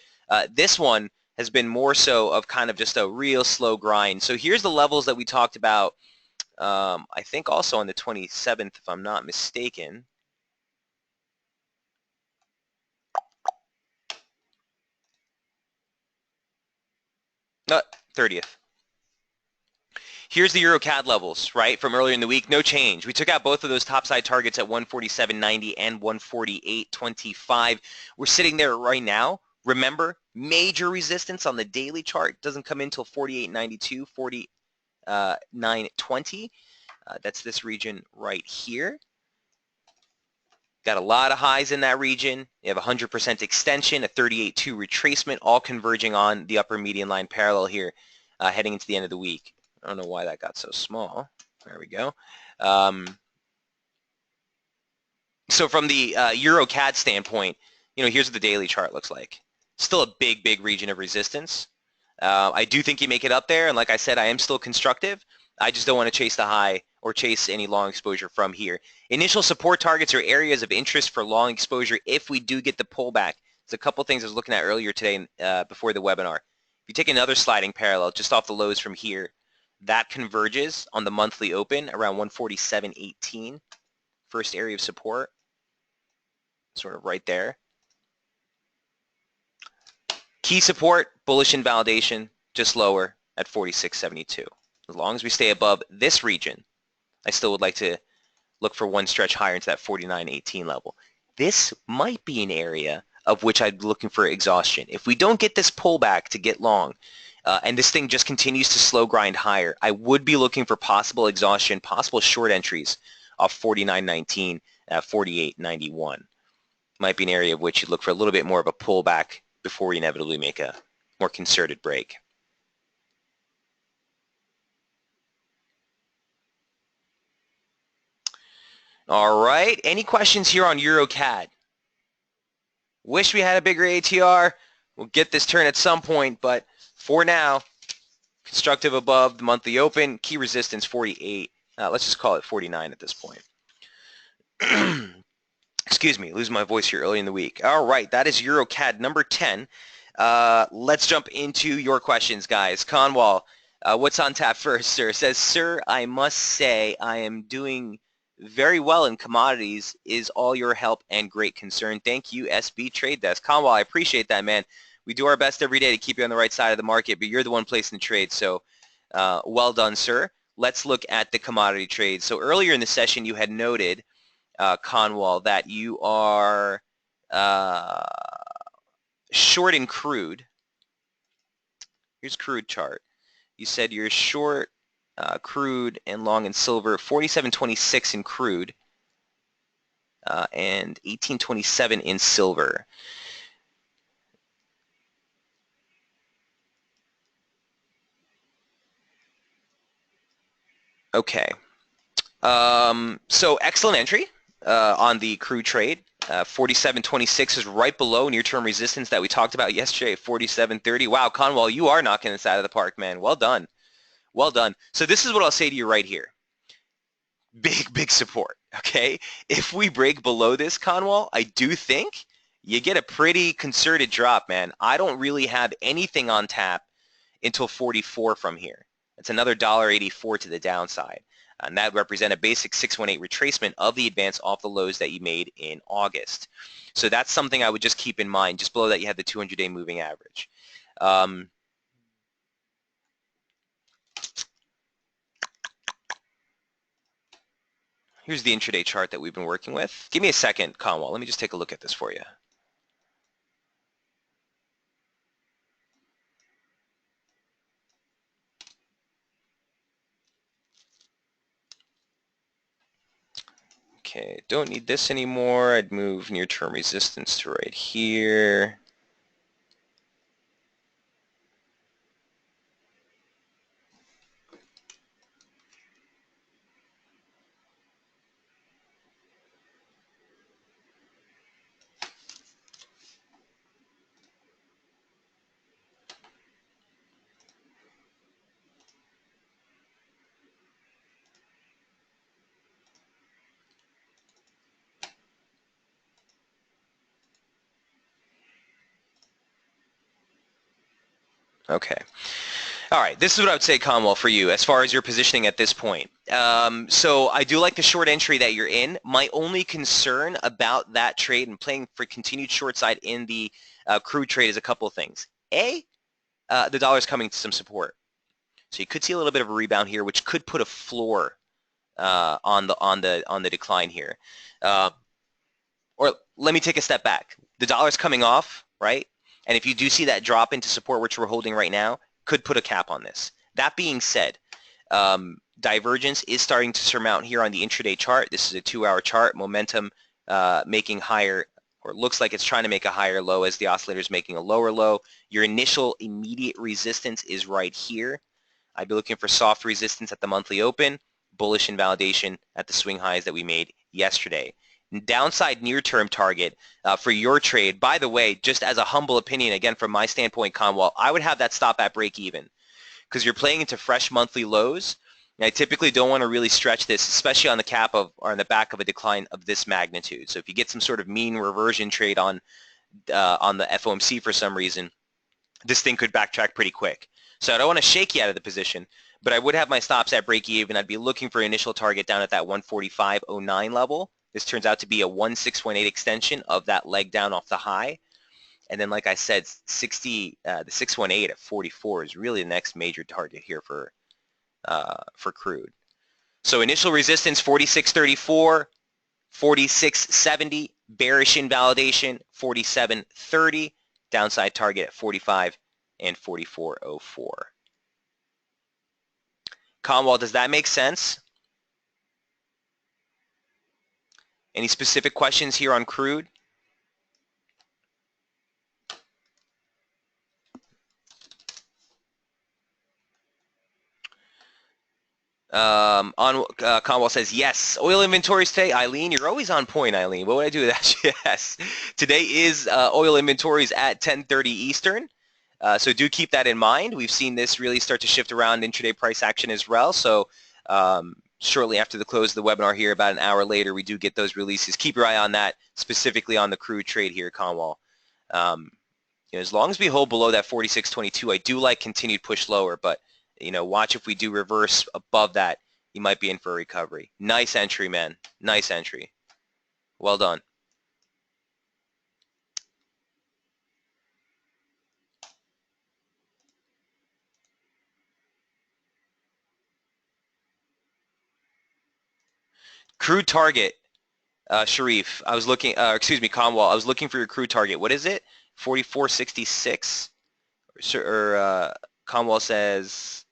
this one has been more so of kind of just a real slow grind. So here's the levels that we talked about, I think also on the 27th, if I'm not mistaken. 30th. Here's the EuroCAD levels, right, from earlier in the week. No change. We took out both of those topside targets at 147.90 and 148.25. We're sitting there right now. Remember, major resistance on the daily chart doesn't come in until 48.92, 49.20. That's this region right here. Got a lot of highs in that region. You have 100% extension, a 38.2 retracement, all converging on the upper median line parallel here, heading into the end of the week. I don't know why that got so small. There we go. So from the EuroCAD standpoint, here's what the daily chart looks like. Still a big, big region of resistance. I do think you make it up there, and like I said, I am still constructive. I just don't want to chase the high or chase any long exposure from here. Initial support targets are areas of interest for long exposure if we do get the pullback. There's a couple things I was looking at earlier today before the webinar. If you take another sliding parallel just off the lows from here, that converges on the monthly open around 147.18. First area of support, sort of right there. Key support, bullish invalidation, just lower at 46.72. As long as we stay above this region, I still would like to look for one stretch higher into that 49.18 level. This might be an area of which I'd be looking for exhaustion. If we don't get this pullback to get long, and this thing just continues to slow grind higher, I would be looking for possible exhaustion, possible short entries off 49.19, 48.91. Might be an area of which you'd look for a little bit more of a pullback before we inevitably make a more concerted break. All right, any questions here on EuroCAD? Wish we had a bigger ATR. We'll get this turn at some point, but for now, constructive above the monthly open, key resistance 48. Let's just call it 49 at this point. Excuse me, losing my voice here early in the week. All right, that is EuroCAD number 10. Let's jump into your questions, guys. Conwall, what's on tap first, sir? Says, sir, I must say I am doing very well in commodities. Is all your help and great concern. Thank you, SB Trade Desk. Conwall, I appreciate that, man. We do our best every day to keep you on the right side of the market, but you're the one placing the trade, so well done, sir. Let's look at the commodity trades. So earlier in the session, you had noted, Conwall, that you are short in crude. Here's crude chart. You said you're short crude and long in silver, 47.26 in crude and 18.27 in silver. Okay. So excellent entry on the crude trade. 47.26 is right below near-term resistance that we talked about yesterday at 47.30. Wow, Conwall, you are knocking this out of the park, man. Well done. Well done. So this is what I'll say to you right here. Big support, okay? If we break below this, Conwall, I do think you get a pretty concerted drop, man. I don't really have anything on tap until 44 from here. That's another $1.84 to the downside. And that represent a basic 618 retracement of the advance off the lows that you made in August. So that's something I would just keep in mind. Just below that, you have the 200-day moving average. Here's the intraday chart that we've been working with. Give me a second, Conwall. Let me just take a look at this for you. Okay, don't need this anymore. I'd move near-term resistance to right here. Okay. All right, this is what I would say, Conwall, for you as far as your positioning at this point. So I do like the short entry that you're in. My only concern about that trade and playing for continued short side in the crude trade is a couple of things. A, the dollar's coming to some support. So you could see a little bit of a rebound here, which could put a floor on the decline here. Or let me take a step back. The dollar's coming off, right? And if you do see that drop into support, which we're holding right now, could put a cap on this. That being said, divergence is starting to surmount here on the intraday chart. This is a 2-hour chart. Momentum making higher, or looks like it's trying to make a higher low as the oscillator is making a lower low. Your initial immediate resistance is right here. I'd be looking for soft resistance at the monthly open, bullish invalidation at the swing highs that we made yesterday. Downside near-term target for your trade, by the way, just as a humble opinion, again, from my standpoint, Conwall, I would have that stop at break even because you're playing into fresh monthly lows. And I typically don't want to really stretch this, especially on the cap of or on the back of a decline of this magnitude. So if you get some sort of mean reversion trade on the FOMC for some reason, this thing could backtrack pretty quick. So I don't want to shake you out of the position, but I would have my stops at break even. I'd be looking for an initial target down at that 145.09 level. This turns out to be a 1618 extension of that leg down off the high. And then, like I said, the 618 at 44 is really the next major target here for crude. So initial resistance 46.34, 46.70, Bearish invalidation, 47.30. Downside target at 45 and 44.04. Conwall, does that make sense? Any specific questions here on crude? Conwall says, yes. Oil inventories today. Eileen, you're always on point, Eileen. What would I do with that? Yes. Today is oil inventories at 10:30 Eastern. So do keep that in mind. We've seen this really start to shift around intraday price action as well. So shortly after the close of the webinar here, about an hour later, we do get those releases. Keep your eye on that, specifically on the crude trade here, Conwall. As long as we hold below that 46.22, I do like continued push lower, but watch if we do reverse above that, you might be in for a recovery. Nice entry, man. Nice entry. Well done. Crude target, Sharif. I was looking, Conwall. I was looking for your crude target. What is it? 44.66? Or Conwall says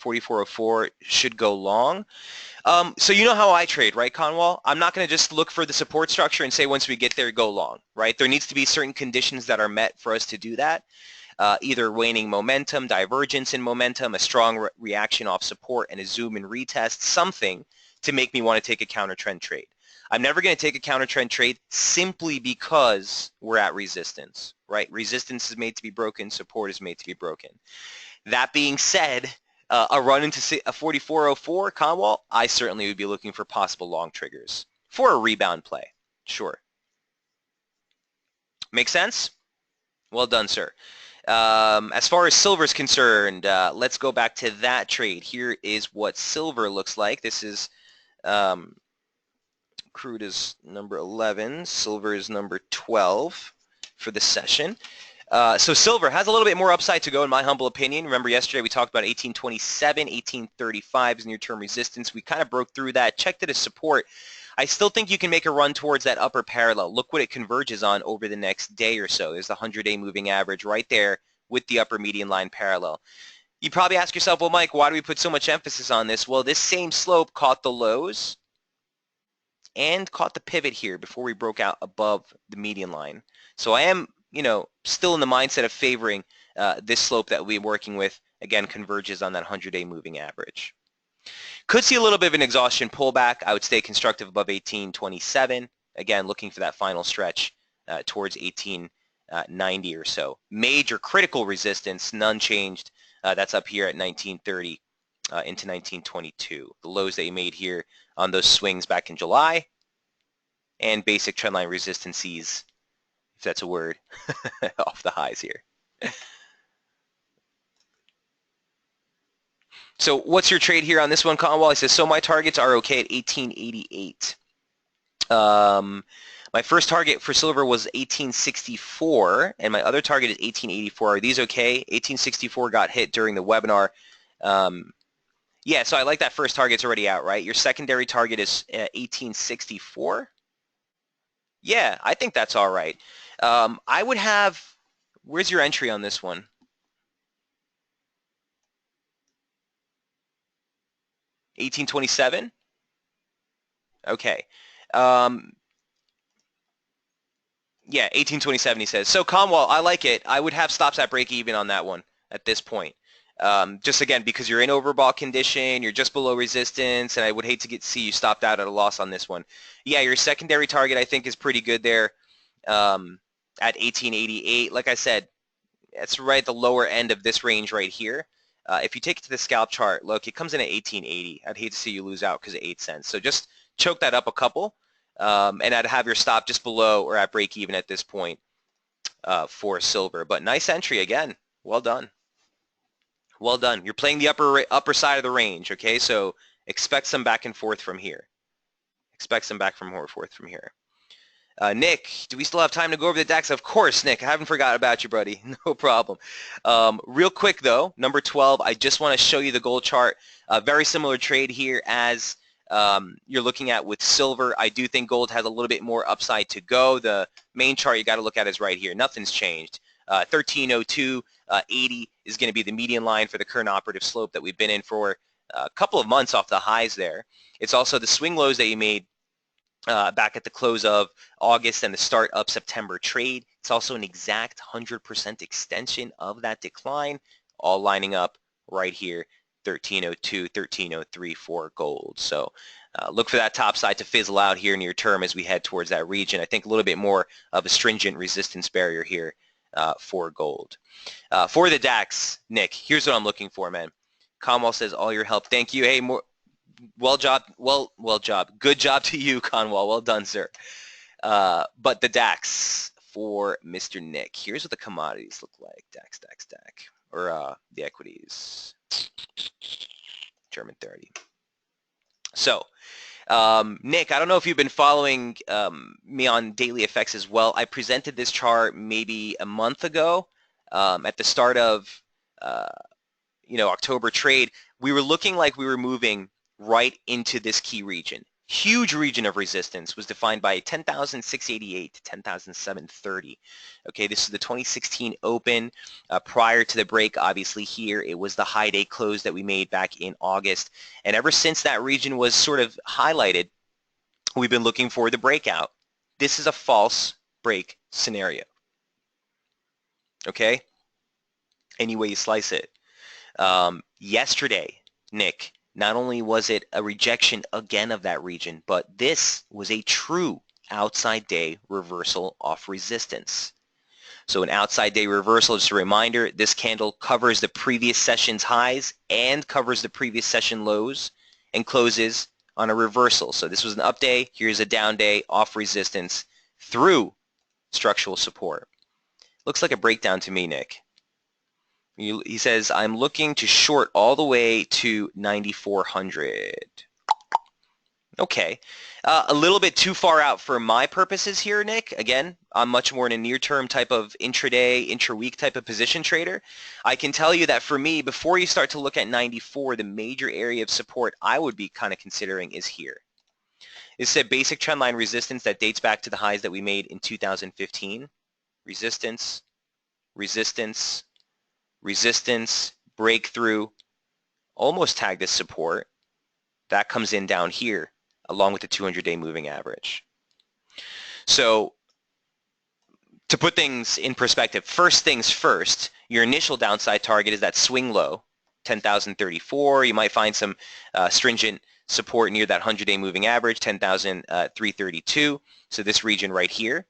44.04 should go long. So you know how I trade, right, Conwall? I'm not going to just look for the support structure and say once we get there, go long, right? There needs to be certain conditions that are met for us to do that. Either waning momentum, divergence in momentum, a strong reaction off support, and a zoom and retest, something to make me want to take a counter trend trade. I'm never going to take a counter trend trade simply because we're at resistance, right? Resistance is made to be broken. Support is made to be broken. That being said, a run into a 44.04 Conwall, I certainly would be looking for possible long triggers for a rebound play. Sure. Make sense? Well done, sir. As far as silver is concerned, let's go back to that trade. Here is what silver looks like. This is crude is number 11. Silver is number 12 for the session. So silver has a little bit more upside to go, in my humble opinion. Remember yesterday we talked about 1827, 1835 as near-term resistance. We kind of broke through that, checked it as support. I still think you can make a run towards that upper parallel. Look what it converges on over the next day or so. There's the 100-day moving average right there with the upper median line parallel. You probably ask yourself, well, Mike, why do we put so much emphasis on this? Well, this same slope caught the lows and caught the pivot here before we broke out above the median line. So I am, still in the mindset of favoring this slope that we're working with. Again, converges on that 100-day moving average. Could see a little bit of an exhaustion pullback. I would stay constructive above 1827. Again, looking for that final stretch towards 1890 or so. Major critical resistance, none changed. That's up here at 1930 into 1922. The lows that you made here on those swings back in July, and basic trendline resistances, if that's a word, off the highs here. So what's your trade here on this one, Conwall? He says, so my targets are okay at 1888. My first target for silver was 1864, and my other target is 1884. Are these okay? 1864 got hit during the webinar. Yeah, so I like that first target's already out, right? Your secondary target is 1864. Yeah, I think that's all right. I would have, where's your entry on this one? 1827? Okay. Yeah, 1827 he says. So Conwall, I like it. I would have stops at break even on that one at this point. Just again, because you're in overbought condition, you're just below resistance, and I would hate to see you stopped out at a loss on this one. Yeah, your secondary target I think is pretty good there at 1888. Like I said, it's right at the lower end of this range right here. If you take it to the scalp chart, look, it comes in at 1880. I'd hate to see you lose out because of 8 cents. So just choke that up a couple, and I'd have your stop just below or at break even at this point for silver. But nice entry again. Well done. Well done. You're playing the upper side of the range, okay? So expect some back and forth from here. Expect some back and forth from here. Nick, do we still have time to go over the DAX? Of course, Nick. I haven't forgot about you, buddy. No problem. Real quick, though, number 12, I just want to show you the gold chart. Very similar trade here as you're looking at with silver. I do think gold has a little bit more upside to go. The main chart you got to look at is right here. Nothing's changed. 1302.80 is going to be the median line for the current operative slope that we've been in for a couple of months off the highs there. It's also the swing lows that you made back at the close of August and the start of September trade. It's also an exact 100% extension of that decline, all lining up right here, 1302, 1303 for gold. So look for that top side to fizzle out here near term as we head towards that region. I think a little bit more of a stringent resistance barrier here for gold. For the DAX, Nick, here's what I'm looking for, man. Conwell says, all your help. Thank you. Hey, more. Well job. Good job to you, Conwell. Well done, sir. But the DAX for Mr. Nick. Here's what the commodities look like. DAX. Or the equities. German 30. So, Nick, I don't know if you've been following me on Daily FX as well. I presented this chart maybe a month ago at the start of October trade. We were looking like we were moving right into this key region. Huge region of resistance was defined by 10,688 to 10,730. Okay, this is the 2016 open. Prior to the break, obviously here, it was the high day close that we made back in August. And ever since that region was sort of highlighted, we've been looking for the breakout. This is a false break scenario. Okay? Any way you slice it. Yesterday, Nick, not only was it a rejection again of that region, but this was a true outside day reversal off resistance. So an outside day reversal, just a reminder, this candle covers the previous session's highs and covers the previous session lows and closes on a reversal. So this was an up day. Here's a down day off resistance through structural support. Looks like a breakdown to me, Nick. He says, I'm looking to short all the way to 9,400. Okay. A little bit too far out for my purposes here, Nick. Again, I'm much more in a near-term type of intraday, intra-week type of position trader. I can tell you that for me, before you start to look at 94, the major area of support I would be kind of considering is here. This is a basic trendline resistance that dates back to the highs that we made in 2015. Resistance, resistance, resistance, breakthrough, almost tagged as support. That comes in down here along with the 200-day moving average. So to put things in perspective, first things first, your initial downside target is that swing low, 10,034. You might find some stringent support near that 100-day moving average, 10,332. So this region right here,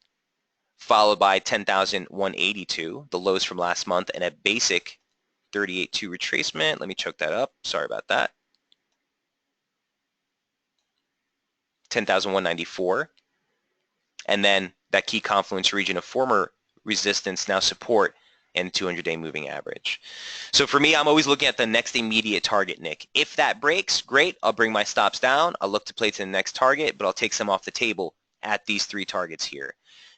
followed by 10,182, the lows from last month, and a basic 38.2 retracement. Let me choke that up. Sorry about that. 10,194. And then that key confluence region of former resistance, now support, and 200-day moving average. So for me, I'm always looking at the next immediate target, Nick. If that breaks, great. I'll bring my stops down. I'll look to play to the next target, but I'll take some off the table at these three targets here.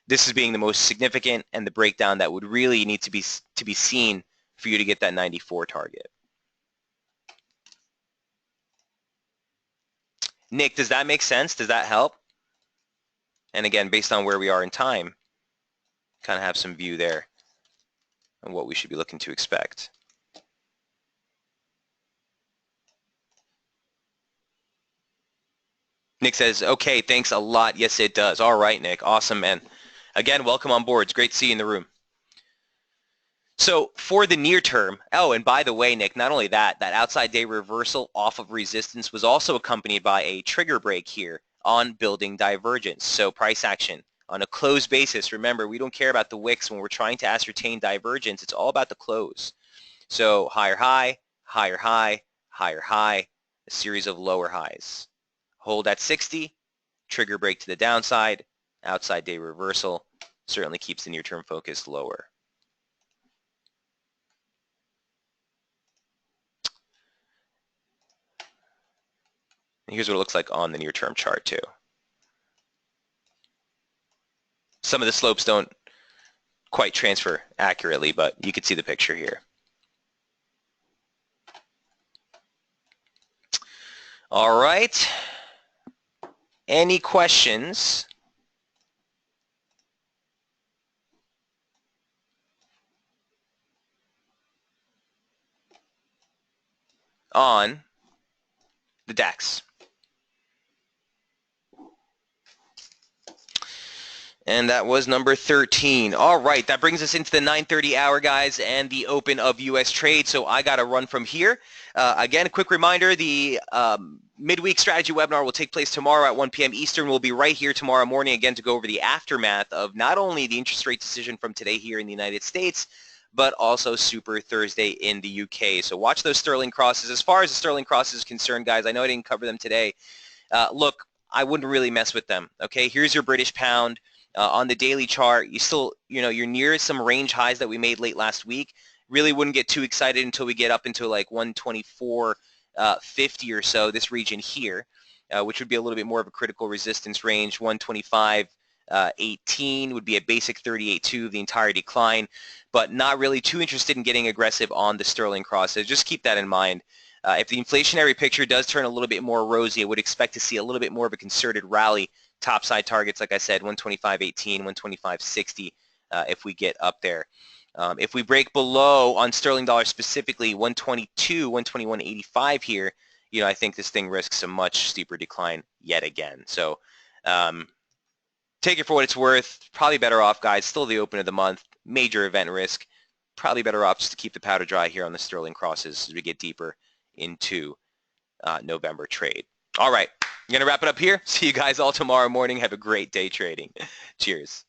This is being the most significant and the breakdown that would really need to be seen for you to get that 94 target. Nick, does that make sense? Does that help? And again, based on where we are in time, kind of have some view there on what we should be looking to expect. Nick says, okay, thanks a lot. Yes, it does. All right, Nick. Awesome, man. Again, welcome on board. It's great to see you in the room. So for the near term, oh, and by the way, Nick, not only that outside day reversal off of resistance was also accompanied by a trigger break here on building divergence. So price action on a closed basis. Remember, we don't care about the wicks when we're trying to ascertain divergence. It's all about the close. So higher high, higher high, higher high, a series of lower highs. Hold at 60, trigger break to the downside, outside day reversal, certainly keeps the near-term focus lower. And here's what it looks like on the near-term chart too. Some of the slopes don't quite transfer accurately, but you can see the picture here. All right. Any questions on the DAX? And that was number 13. All right, that brings us into the 9:30 hour, guys, and the open of U.S. trade. So I got to run from here. Again, a quick reminder, the midweek strategy webinar will take place tomorrow at 1 p.m. Eastern. We'll be right here tomorrow morning again to go over the aftermath of not only the interest rate decision from today here in the United States, but also Super Thursday in the UK. So watch those sterling crosses. As far as the sterling crosses is concerned, guys, I know I didn't cover them today. Look, I wouldn't really mess with them. Okay, here's your British pound. On the daily chart, you still, you're near some range highs that we made late last week. Really wouldn't get too excited until we get up into like 124.50 or so, this region here, which would be a little bit more of a critical resistance range. 125.18 would be a basic 38.2 of the entire decline, but not really too interested in getting aggressive on the sterling cross. So just keep that in mind. If the inflationary picture does turn a little bit more rosy, I would expect to see a little bit more of a concerted rally. Topside targets, like I said, 125.18, 125.60 if we get up there. If we break below on sterling dollar specifically, 122, 121.85 here, I think this thing risks a much steeper decline yet again. So take it for what it's worth. Probably better off, guys. Still the open of the month. Major event risk. Probably better off just to keep the powder dry here on the sterling crosses as we get deeper into November trade. All right. I'm going to wrap it up here. See you guys all tomorrow morning. Have a great day trading. Cheers.